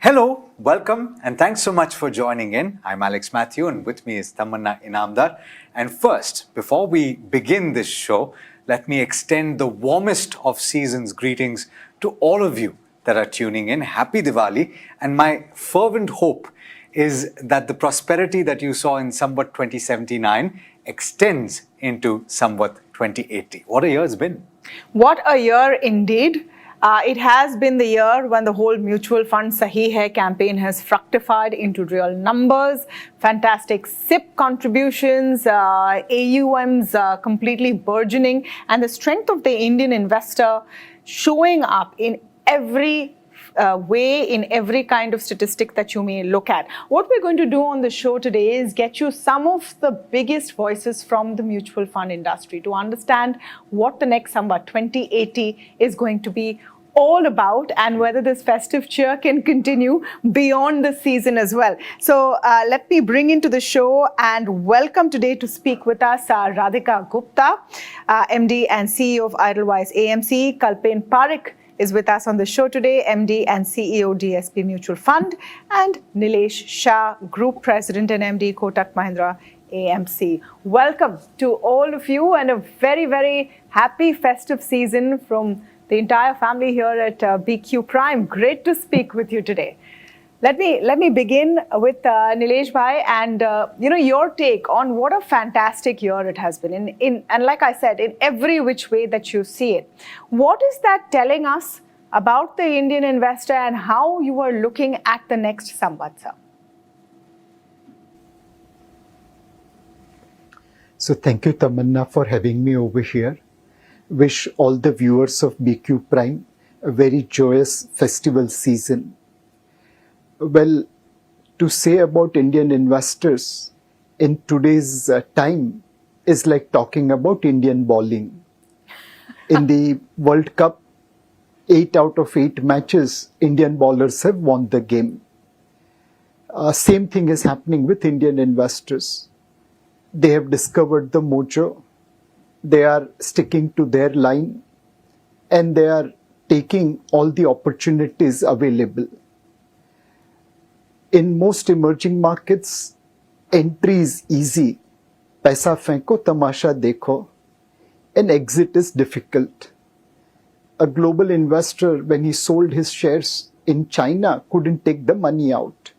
Hello, welcome, and thanks so much for joining in. I'm Alex Matthew, and with me is Tamanna Inamdar. And first, before we begin this show, let me extend the warmest of season's greetings to all of you that are tuning in. Happy Diwali, and my fervent hope is that the prosperity that you saw in Samvat 2079 extends into Samvat 2080. What a year it's been. What a year indeed. It has been the year when the whole mutual fund Sahi Hai campaign has fructified into real numbers, fantastic SIP contributions, AUMs completely burgeoning, and the strength of the Indian investor showing up in every way, in every kind of statistic that you may look at. What we're going to do on the show today is get you some of the biggest voices from the mutual fund industry to understand what the next Samvat 2080 is going to be all about and whether this festive cheer can continue beyond the season as well. So let me bring into the show and welcome today to speak with us Radhika Gupta, MD and CEO of Edelweiss AMC, KalpenParekh is with us on the show today, MD and CEO DSP Mutual Fund, and Nilesh, Shah, Group President and MD Kotak Mahindra AMC. Welcome to all of you and a very, very happy festive season from the entire family here at BQ Prime. Great to speak with you today. Let me begin with Nilesh bhai and your take on what a fantastic year it has been and like I said, in every which way that you see it. What is that telling us about the Indian investor and how you are looking at the next Samvat, sir? So thank you, Tamanna, for having me over here. Wish all the viewers of BQ Prime a very joyous festival season. Well, to say about Indian investors in today's time is like talking about Indian bowling. In the World Cup, 8 out of 8 matches, Indian bowlers have won the game. Same thing is happening with Indian investors. They have discovered the mojo. They are sticking to their line and they are taking all the opportunities available. In most emerging markets, entry is easy. Paisa fenko, tamasha dekho. An exit is difficult. A global investor, when he sold his shares in China, couldn't take the money out.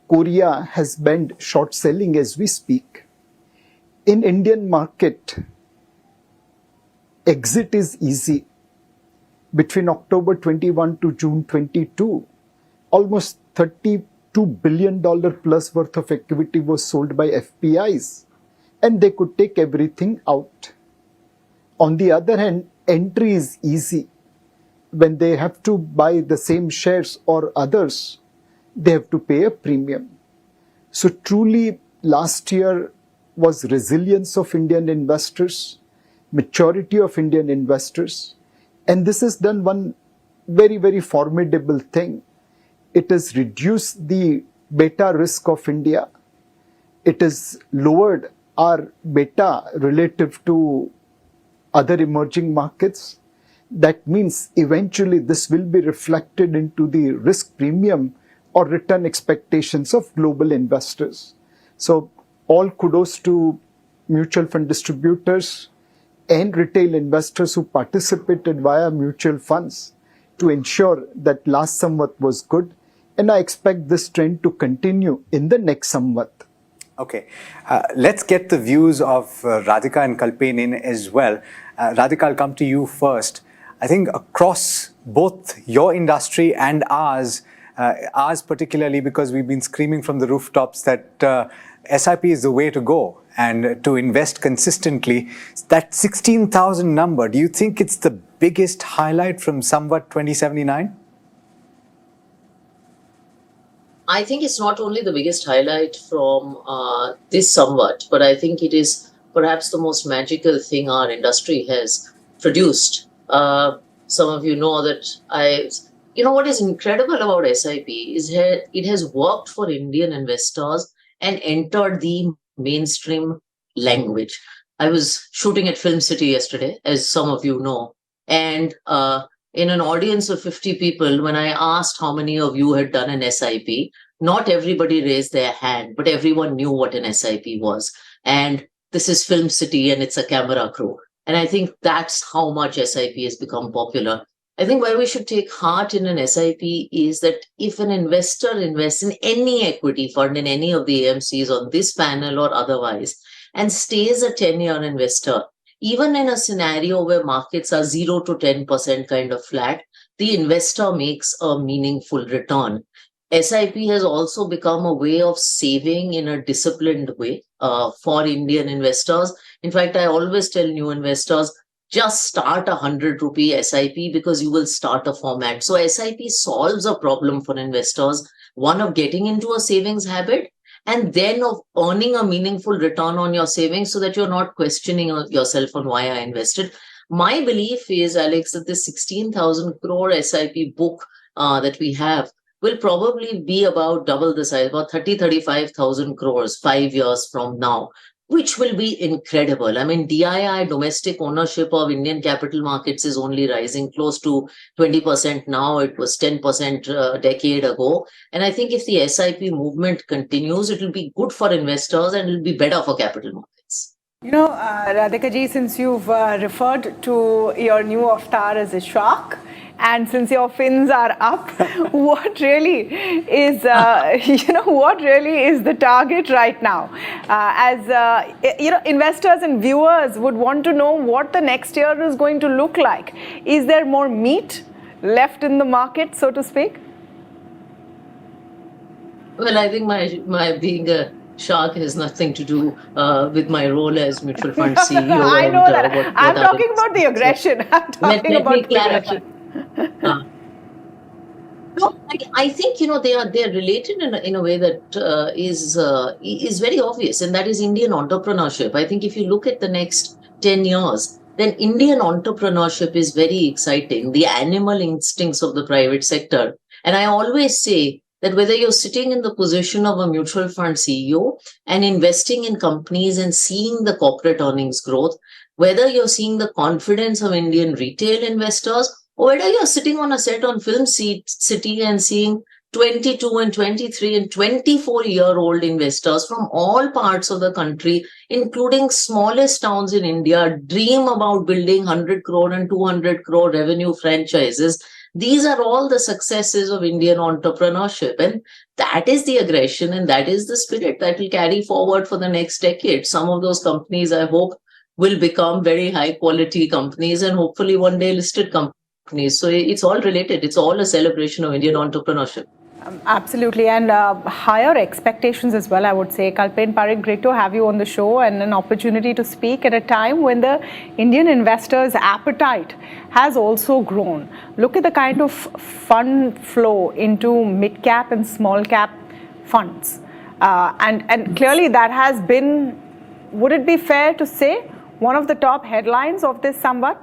Korea has banned short selling as we speak. In Indian market, exit is easy. Between October 21 to June 22, almost $32 billion plus worth of equity was sold by FPIs and they could take everything out. On the other hand, entry is easy. When they have to buy the same shares or others, they have to pay a premium. So truly last year was resilience of Indian investors, maturity of Indian investors, and this has done one very, very formidable thing. It has reduced the beta risk of India. It has lowered our beta relative to other emerging markets. That means eventually this will be reflected into the risk premium or return expectations of global investors. So all kudos to mutual fund distributors and retail investors who participated via mutual funds to ensure that last Samvat was good. And I expect this trend to continue in the next Samvat. Okay, let's get the views of Radhika and Kalpen in as well. Radhika, I'll come to you first. I think across both your industry and ours particularly because we've been screaming from the rooftops that SIP is the way to go and to invest consistently. That 16,000 number, do you think it's the biggest highlight from Samvat 2079? I think it's not only the biggest highlight from this Samvat, but I think it is perhaps the most magical thing our industry has produced. Some of you know that what is incredible about SIP is it has worked for Indian investors and entered the mainstream language. I was shooting at Film City yesterday, as some of you know, and in an audience of 50 people, when I asked how many of you had done an SIP, not everybody raised their hand, but everyone knew what an SIP was. And this is Film City and it's a camera crew. And I think that's how much SIP has become popular. I think where we should take heart in an SIP is that if an investor invests in any equity fund in any of the AMCs on this panel or otherwise and stays a 10-year investor, even in a scenario where markets are 0 to 10% kind of flat, the investor makes a meaningful return. SIP has also become a way of saving in a disciplined way for Indian investors. In fact, I always tell new investors, just start ₹100 SIP because you will start a format. So SIP solves a problem for investors, one of getting into a savings habit and then of earning a meaningful return on your savings so that you're not questioning yourself on why I invested. My belief is, Alex, that the 16,000 crore SIP book that we have will probably be about double the size, about 35,000 crores 5 years from now, which will be incredible. I mean, DII, domestic ownership of Indian capital markets, is only rising close to 20% now. It was 10% a decade ago. And I think if the SIP movement continues, it will be good for investors and it will be better for capital markets. You know, Radhika ji, since you've referred to your new avatar as a shark, and since your fins are up, what really is, what really is the target right now? Investors and viewers would want to know what the next year is going to look like. Is there more meat left in the market, so to speak? Well, I think my being a shark has nothing to do with my role as mutual fund CEO. I know that. I'm talking about the aggression. I'm talking about the aggression. No, I think they are related in a way that is very obvious, and that is Indian entrepreneurship. I think if you look at the next 10 years, then Indian entrepreneurship is very exciting. The animal instincts of the private sector, and I always say that whether you're sitting in the position of a mutual fund CEO and investing in companies and seeing the corporate earnings growth, whether you're seeing the confidence of Indian retail investors, or whether you're sitting on a set on Film City and seeing 22 and 23 and 24-year-old investors from all parts of the country, including smallest towns in India, dream about building 100 crore and 200 crore revenue franchises. These are all the successes of Indian entrepreneurship. And that is the aggression and that is the spirit that will carry forward for the next decade. Some of those companies, I hope, will become very high quality companies and hopefully one day listed companies. So it's all related. It's all a celebration of Indian entrepreneurship. Absolutely, and higher expectations as well, I would say. KalpenParekh, great to have you on the show and an opportunity to speak at a time when the Indian investors' appetite has also grown. Look at the kind of fund flow into mid-cap and small-cap funds. And clearly that has been, would it be fair to say, one of the top headlines of this Samvat?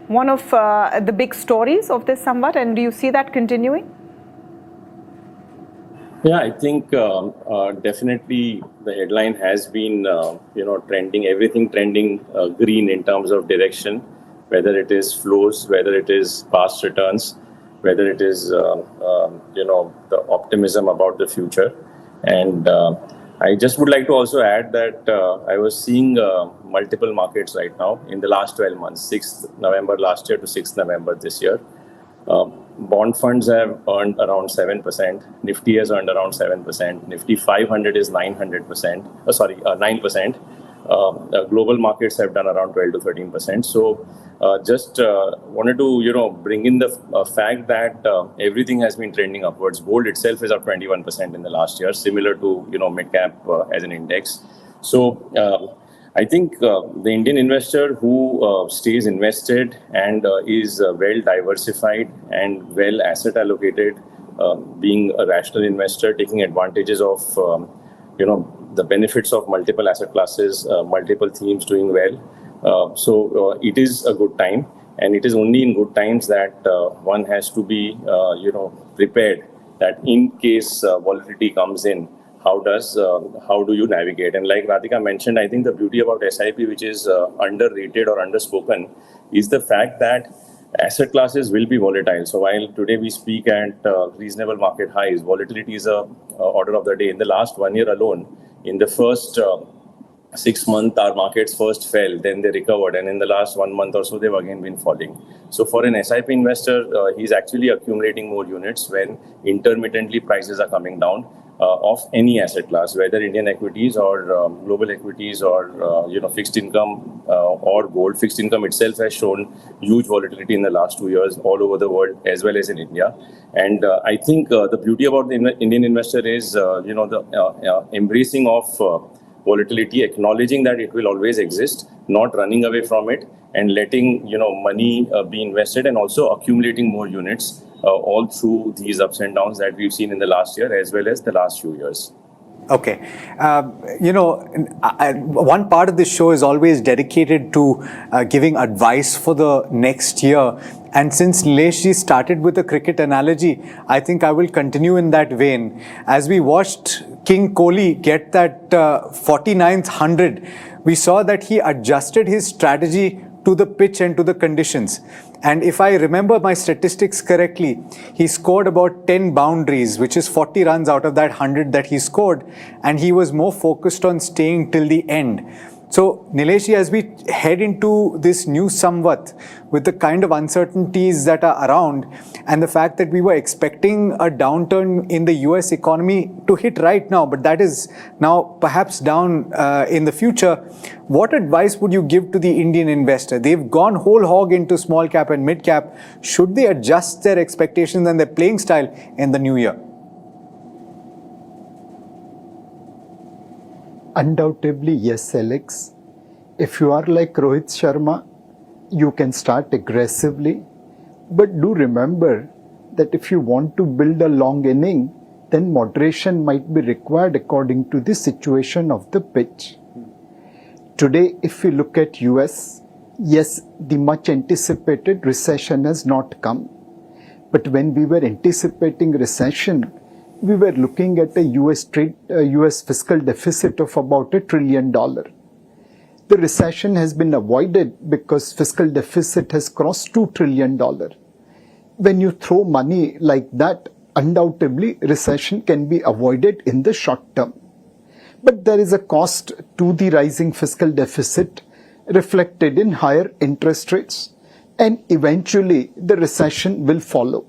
One of the big stories of this Samvat, and do you see that continuing? Yeah, I think definitely the headline has been, trending, everything trending green in terms of direction, whether it is flows, whether it is past returns, whether it is, the optimism about the future. And I just would like to also add that I was seeing multiple markets right now in the last 12 months, 6th November last year to 6th November this year. Bond funds have earned around 7%. Nifty has earned around 7%. Nifty 500 is 9%. Global markets have done around 12 to 13%. So just wanted to bring in the fact that everything has been trending upwards. Gold itself is up 21% in the last year, similar to mid cap as an index. So I think the Indian investor who stays invested and is well diversified and well asset allocated, being a rational investor, taking advantages of the benefits of multiple asset classes, multiple themes doing well. So it is a good time, and it is only in good times that one has to be prepared that in case volatility comes in, how do you navigate? And like Radhika mentioned, I think the beauty about SIP, which is underrated or underspoken, is the fact that asset classes will be volatile. So while today we speak at reasonable market highs, volatility is a order of the day. In the last 1 year alone, in the first 6 months, our markets first fell, then they recovered, and in the last 1 month or so, they've again been falling. So for an SIP investor, he's actually accumulating more units when intermittently prices are coming down of any asset class, whether Indian equities or global equities or fixed income or gold. Fixed income itself has shown huge volatility in the last 2 years all over the world as well as in India. And I think the beauty about the Indian investor is the embracing of volatility, acknowledging that it will always exist, not running away from it, and letting money be invested, and also accumulating more units all through these ups and downs that we've seen in the last year as well as the last few years. Okay. One part of this show is always dedicated to giving advice for the next year. And since Nilesh started with a cricket analogy, I think I will continue in that vein. As we watched King Kohli get that 49th 100, we saw that he adjusted his strategy to the pitch and to the conditions. And if I remember my statistics correctly, he scored about 10 boundaries, which is 40 runs out of that 100 that he scored. And he was more focused on staying till the end. So, Nilesh, as we head into this new Samvat with the kind of uncertainties that are around and the fact that we were expecting a downturn in the US economy to hit right now, but that is now perhaps down in the future, what advice would you give to the Indian investor? They've gone whole hog into small cap and mid cap. Should they adjust their expectations and their playing style in the new year? Undoubtedly, yes, Alex. If you are like Rohit Sharma, you can start aggressively. But do remember that if you want to build a long inning, then moderation might be required according to the situation of the pitch. Today, if we look at US, yes, the much anticipated recession has not come. But when we were anticipating recession, we were looking at a US fiscal deficit of about $1 trillion. The recession has been avoided because fiscal deficit has crossed $2 trillion. When you throw money like that, undoubtedly recession can be avoided in the short term. But there is a cost to the rising fiscal deficit reflected in higher interest rates, and eventually the recession will follow.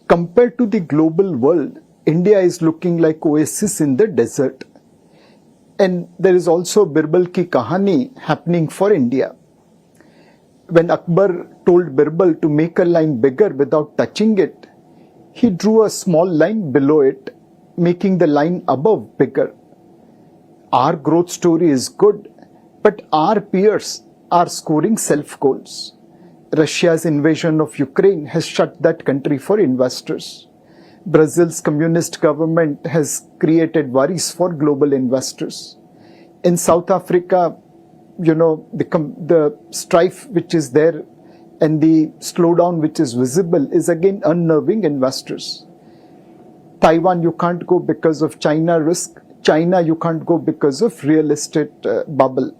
Compared to the global world, India is looking like oasis in the desert. And there is also Birbal ki kahani happening for India. When Akbar told Birbal to make a line bigger without touching it, he drew a small line below it, making the line above bigger. Our growth story is good, but our peers are scoring self-goals. Russia's invasion of Ukraine has shut that country for investors. Brazil's communist government has created worries for global investors. In South Africa, the strife which is there and the slowdown which is visible is again unnerving investors. Taiwan, you can't go because of China risk. China, you can't go because of real estate bubble.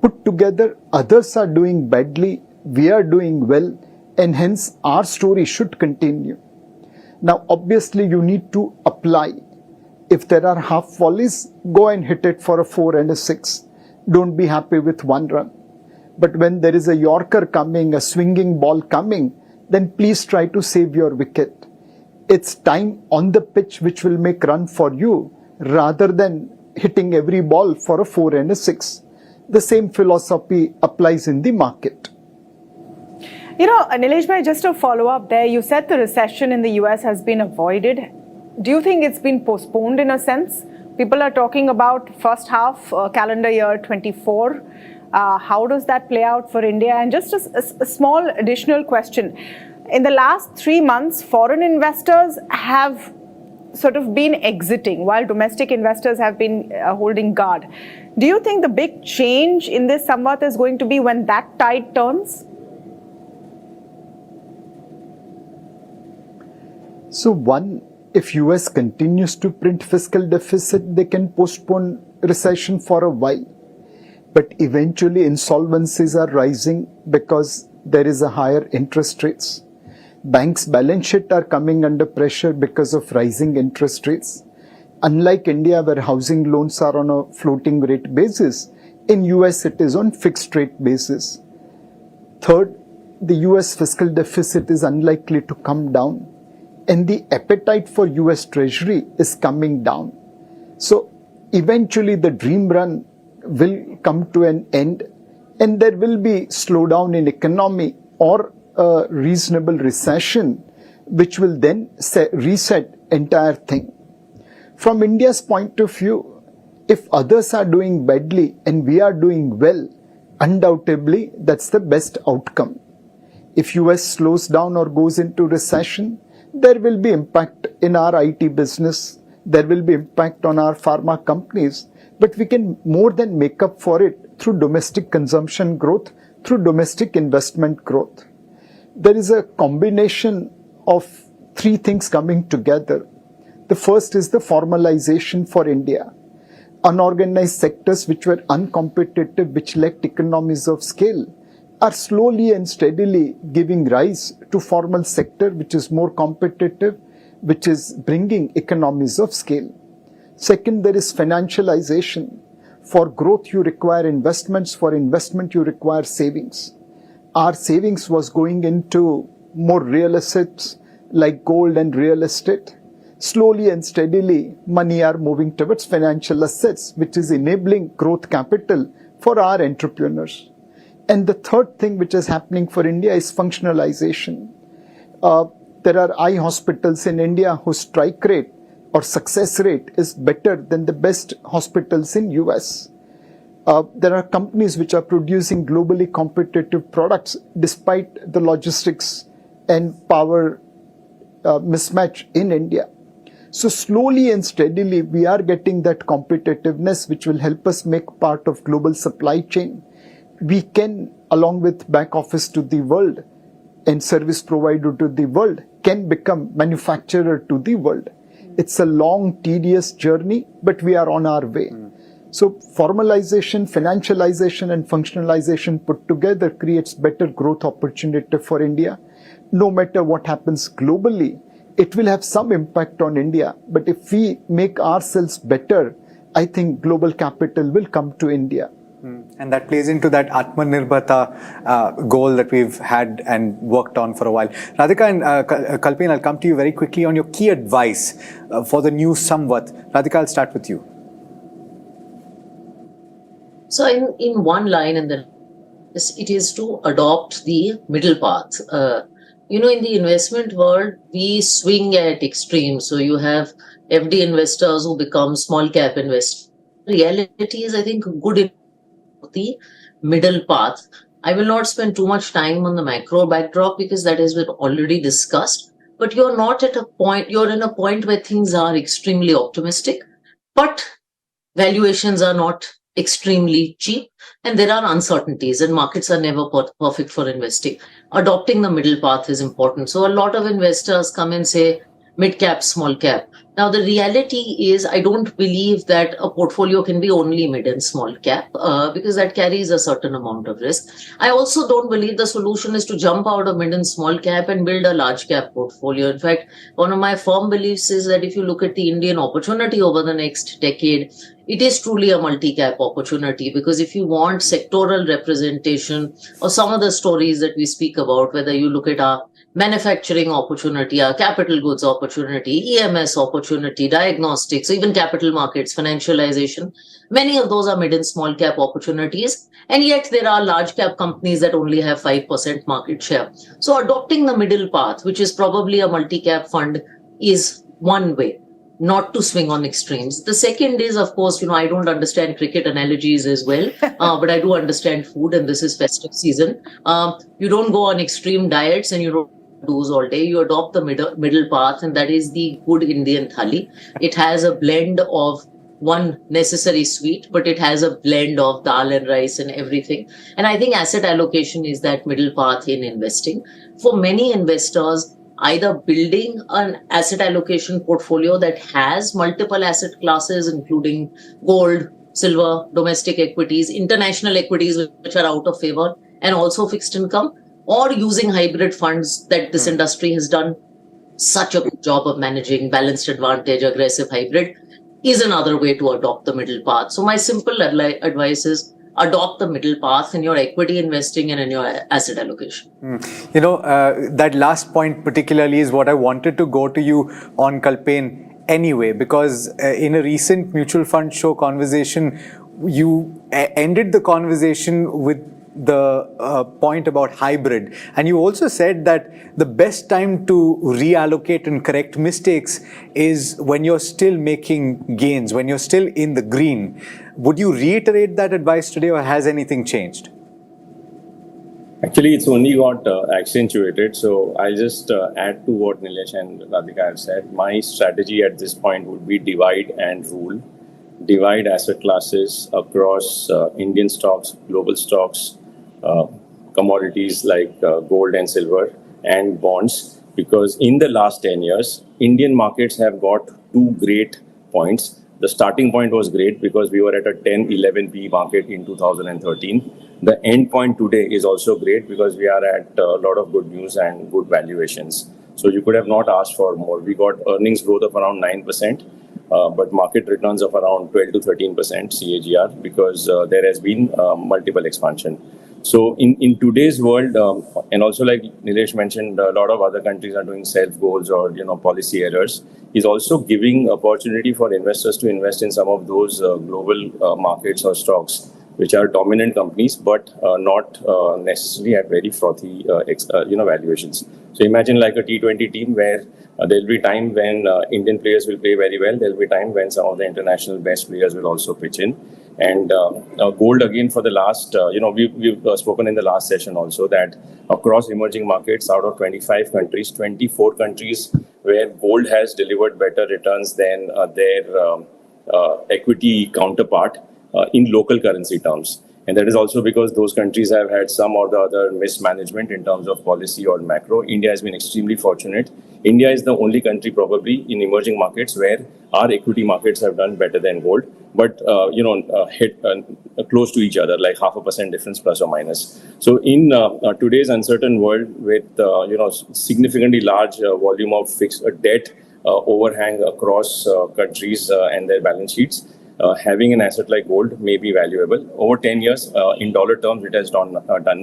Put together, others are doing badly, we are doing well, and hence our story should continue. Now, obviously, you need to apply. If there are half volleys, go and hit it for a 4 and a 6. Don't be happy with 1 run. But when there is a Yorker coming, a swinging ball coming, then please try to save your wicket. It's time on the pitch which will make run for you rather than hitting every ball for a 4 and a 6. The same philosophy applies in the market. Nilesh, just to follow up there, you said the recession in the US has been avoided. Do you think it's been postponed in a sense? People are talking about first half calendar year 24. How does that play out for India? And just a small additional question. In the last 3 months, foreign investors have sort of been exiting while domestic investors have been holding guard. Do you think the big change in this Samvat is going to be when that tide turns? So one, if US continues to print fiscal deficit, they can postpone recession for a while. But eventually insolvencies are rising because there is a higher interest rates. Banks' balance sheet are coming under pressure because of rising interest rates. Unlike India, where housing loans are on a floating rate basis, in US it is on fixed rate basis. Third, the US fiscal deficit is unlikely to come down, and the appetite for US Treasury is coming down. So eventually the dream run will come to an end, and there will be slowdown in economy or a reasonable recession, which will then reset entire thing. From India's point of view, if others are doing badly and we are doing well, undoubtedly that's the best outcome. If US slows down or goes into recession, there will be impact in our IT business, there will be impact on our pharma companies, but we can more than make up for it through domestic consumption growth, through domestic investment growth. There is a combination of three things coming together. The first is the formalization for India. Unorganized sectors which were uncompetitive, which lacked economies of scale, are slowly and steadily giving rise to formal sector which is more competitive, which is bringing economies of scale. Second, there is financialization. For growth, you require investments. For investment, you require savings. Our savings was going into more real assets like gold and real estate. Slowly and steadily, money are moving towards financial assets, which is enabling growth capital for our entrepreneurs. And the third thing which is happening for India is functionalization. There are eye hospitals in India whose strike rate or success rate is better than the best hospitals in US. There are companies which are producing globally competitive products despite the logistics and power mismatch in India. So slowly and steadily we are getting that competitiveness which will help us make part of global supply chain. We can, along with back office to the world and service provider to the world, can become manufacturer to the world. It's a long, tedious journey, but we are on our way. So formalization, financialization and functionalization put together creates better growth opportunity for India. No matter what happens globally, it will have some impact on India. But if we make ourselves better, I think global capital will come to India. And that plays into that Atmanirbharta goal that we've had and worked on for a while. Radhika and Kalpen, I'll come to you very quickly on your key advice for the new Samvat. Radhika, I'll start with you. So in one line, and then it is to adopt the middle path. In the investment world, we swing at extremes. So you have FD investors who become small cap investors. Reality is, I think, good the middle path. I will not spend too much time on the macro backdrop because that has been already discussed. But you're not at a point, you're in a point where things are extremely optimistic, but valuations are not extremely cheap, and there are uncertainties, and markets are never perfect for investing. Adopting the middle path is important. So a lot of investors come and say mid cap, small cap. Now, the reality is I don't believe that a portfolio can be only mid and small cap because that carries a certain amount of risk. I also don't believe the solution is to jump out of mid and small cap and build a large cap portfolio. In fact, one of my firm beliefs is that if you look at the Indian opportunity over the next decade, it is truly a multi-cap opportunity, because if you want sectoral representation or some of the stories that we speak about, whether you look at our manufacturing opportunity, our capital goods opportunity, EMS opportunity, diagnostics, even capital markets, financialization, many of those are mid and small cap opportunities. And yet there are large cap companies that only have 5% market share. So adopting the middle path, which is probably a multi-cap fund, is one way not to swing on extremes. The second is, of course, I don't understand cricket analogies as well, but I do understand food, and this is festive season. You don't go on extreme diets and you don't do's all day. You adopt the middle path, and that is the good Indian thali. It has a blend of one necessary sweet, but it has a blend of dal and rice and everything. And I think asset allocation is that middle path in investing. For many investors, either building an asset allocation portfolio that has multiple asset classes, including gold, silver, domestic equities, international equities, which are out of favor, and also fixed income, or using hybrid funds that this industry has done such a good job of managing. Balanced advantage, aggressive hybrid is another way to adopt the middle path. So my simple advice is adopt the middle path in your equity investing and in your asset allocation. That last point particularly is what I wanted to go to you on, Kalpen, anyway, because in a recent mutual fund show conversation, you ended the conversation with the point about hybrid, and you also said that the best time to reallocate and correct mistakes is when you're still making gains, when you're still in the green. Would you reiterate that advice today, or has anything changed? Actually, it's only got accentuated. So I'll just add to what Nilesh and Radhika have said. My strategy at this point would be divide and rule. Divide asset classes across Indian stocks, global stocks, commodities like gold and silver, and bonds. Because in the last 10 years, Indian markets have got two great points. The starting point was great because we were at a 10, 11 PE market in 2013. The end point today is also great because we are at a lot of good news and good valuations. So you could have not asked for more. We got earnings growth of around 9%. But market returns of around 12 to 13% CAGR because there has been multiple expansion. So in today's world, and also like Nilesh mentioned, a lot of other countries are doing self goals or policy errors, is also giving opportunity for investors to invest in some of those global markets or stocks which are dominant companies, but not necessarily at very frothy valuations. So imagine like a T20 team where there'll be time when Indian players will play very well. There'll be time when some of the international best players will also pitch in. And gold again for the last, we've spoken in the last session also that across emerging markets, out of 25 countries, 24 countries where gold has delivered better returns than their equity counterpart in local currency terms. And that is also because those countries have had some or the other mismanagement in terms of policy or macro. India has been extremely fortunate. India is the only country probably in emerging markets where our equity markets have done better than gold, but hit close to each other, like 0.5% difference plus or minus. So in today's uncertain world with significantly large volume of fixed debt overhang across countries and their balance sheets, having an asset like gold may be valuable. Over 10 years, in dollar terms, it has done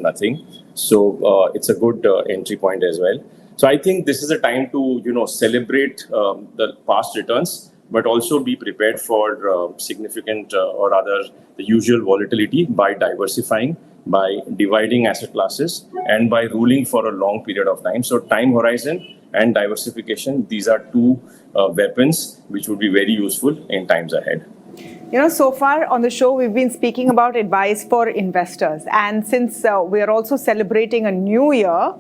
nothing. So it's a good entry point as well. So I think this is a time to celebrate the past returns, but also be prepared for significant or rather the usual volatility by diversifying, by dividing asset classes, and by ruling for a long period of time. So time horizon and diversification, these are two weapons which would be very useful in times ahead. So far on the show, we've been speaking about advice for investors. And since we are also celebrating a new year,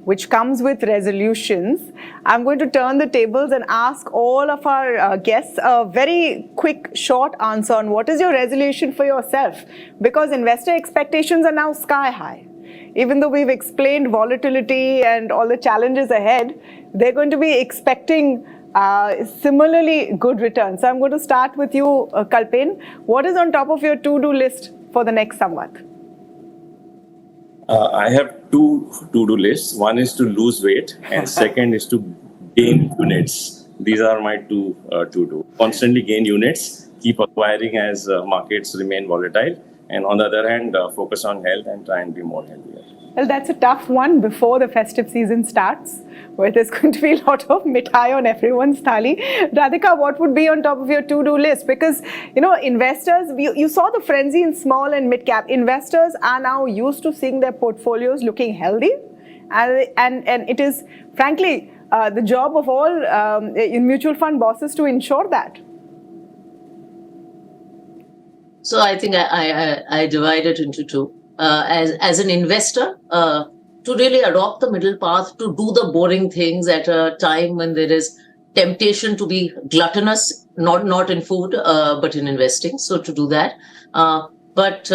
which comes with resolutions, I'm going to turn the tables and ask all of our guests a very quick, short answer on what is your resolution for yourself? Because investor expectations are now sky high. Even though we've explained volatility and all the challenges ahead, they're going to be expecting similarly good returns. So I'm going to start with you, Kalpen. What is on top of your to-do list for the next Samvat? I have two to-do lists. One is to lose weight and second is to gain units. These are my two to-do. Constantly gain units, keep acquiring as markets remain volatile, and on the other hand, focus on health and try and be more healthier. Well, that's a tough one before the festive season starts, where there's going to be a lot of mithai on everyone's thali. Radhika, what would be on top of your to-do list? Because, investors, you saw the frenzy in small and mid-cap. Investors are now used to seeing their portfolios looking healthy. And it is, frankly, the job of all mutual fund bosses to ensure that. So I think I divide it into two. As an investor, to really adopt the middle path, to do the boring things at a time when there is temptation to be gluttonous, not in food, but in investing. So to do that. But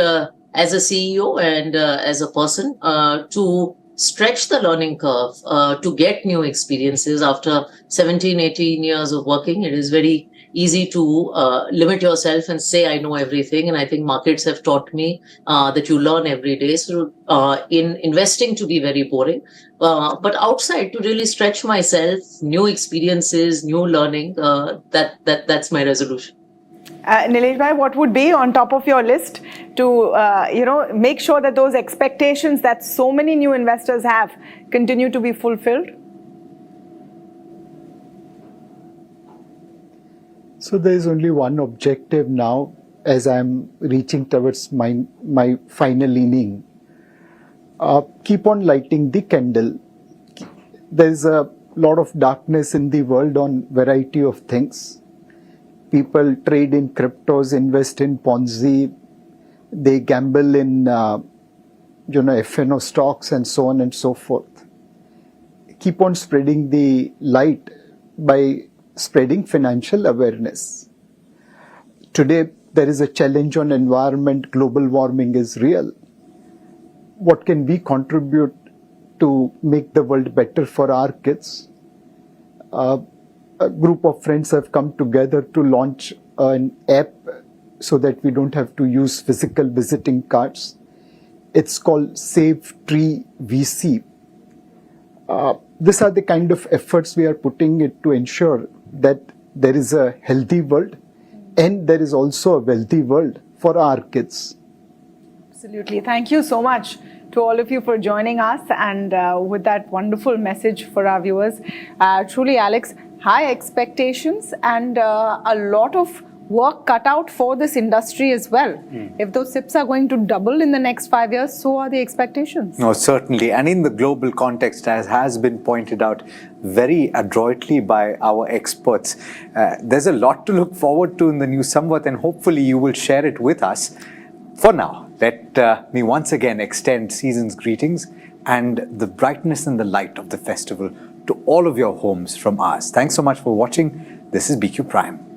as a CEO and as a person, to stretch the learning curve, to get new experiences after 17, 18 years of working, it is very easy to limit yourself and say, I know everything. And I think markets have taught me that you learn every day. So in investing, to be very boring, but outside to really stretch myself, new experiences, new learning. That's my resolution. Nilesh bhai, what would be on top of your list to make sure that those expectations that so many new investors have continue to be fulfilled? So there is only one objective now as I'm reaching towards my final inning. Keep on lighting the candle. There's a lot of darkness in the world on variety of things. People trade in cryptos, invest in Ponzi, they gamble in FNO stocks and so on and so forth. Keep on spreading the light by spreading financial awareness. Today, there is a challenge on environment. Global warming is real. What can we contribute to make the world better for our kids? A group of friends have come together to launch an app so that we don't have to use physical visiting cards. It's called Save Tree VC. These are the kind of efforts we are putting it to ensure that there is a healthy world and there is also a wealthy world for our kids. Absolutely. Thank you so much to all of you for joining us and with that wonderful message for our viewers. Truly, Alex, high expectations and a lot of work cut out for this industry as well. If those SIPs are going to double in the next 5 years, so are the expectations. No, certainly. And in the global context, as has been pointed out very adroitly by our experts, there's a lot to look forward to in the new Samvat, and hopefully you will share it with us. For now, let me once again extend season's greetings and the brightness and the light of the festival to all of your homes from us. Thanks so much for watching. This is BQ Prime.